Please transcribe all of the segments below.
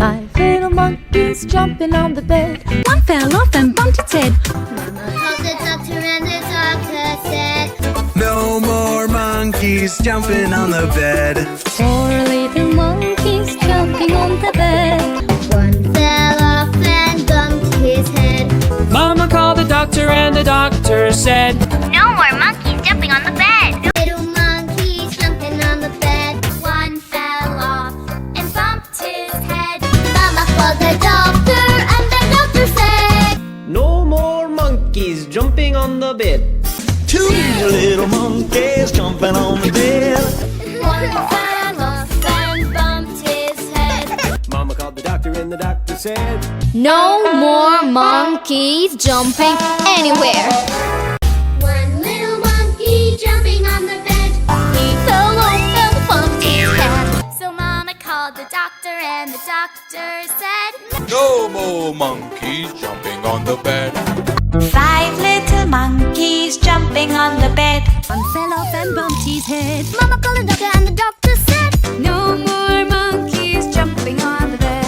5 little monkeys jumping on the bed. One fell off and bumped its head. Mama called the doctor and the doctor said, no more monkeys jumping on the bed. 4 little monkeys jumping on the bed. one fell off and bumped his head. Mama called the doctor and the doctor said, No more monkeys jumping on the bed. Little monkeys jumping on the bed. One fell off and bumped his head. Mama called the doctor and the doctor said, no more monkeys jumping on the bed. 2 little monkeys jumping on the bed. One fell off and bumped his head. Mama called the doctor and the doctor said, No more monkeys jumping anywhere. One little monkey jumping on the bed. He fell off and bumped his head. So Mama called the doctor and the doctor said, No more monkeys jumping on the bed. 5 little monkeys jumping on the bed. One fell off and bumped his head. Mama called the doctor and the doctor said, No more monkeys jumping on the bed.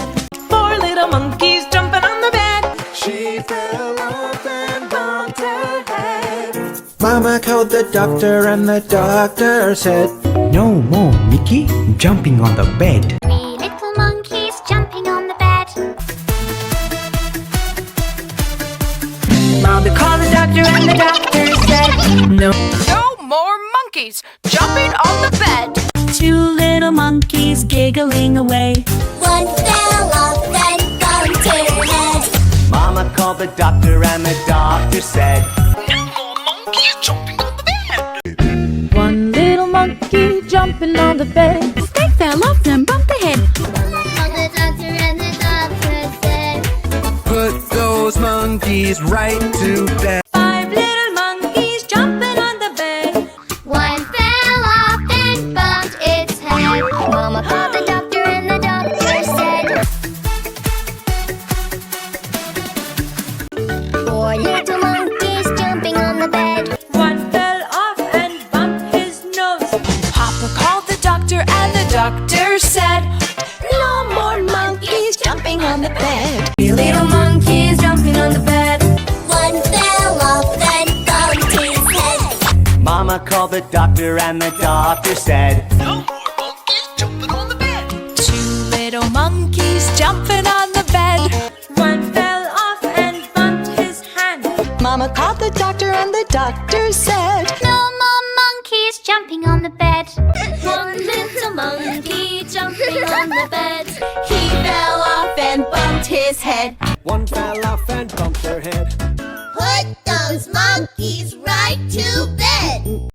4 little monkeys jumping on the bed. She fell off and bumped her head. Mama called the doctor and the doctor said, No more Mickey jumping on the bed. 3 little monkeys jumping on the bed. Mama called the doctor and the doctor said, No more monkeys jumping on the bed. 2 little monkeys giggling away. One fell off and bumped her head. Mama called the doctor and the doctor said, No more monkeys jumping on the bed. 1 little monkey jumping on the bed. They fell off and bumped their head. Mama called the doctor and the doctor said, put those monkeys right to bed. 5 little monkeys jumping on the bed. One fell off and bumped its head. Mama called the doctor and the doctor said, 4 little monkeys jumping on the bed. One fell off and bumped his nose. Papa called the doctor and the doctor said, No more monkeys jumping on the bed. 3 little monkeys jumping on the bed. One fell off and bumped his head. Mama called the doctor and the doctor said, No more monkeys jumping on the bed. 2 little monkeys jumping on the bed. One fell off and bumped his hand. Mama called the doctor and the doctor said, No more monkeys jumping on the bed. One little monkey jumping on the bed. He fell off and bumped his head. One fell off and bumped her head. Put those monkeys right to bed.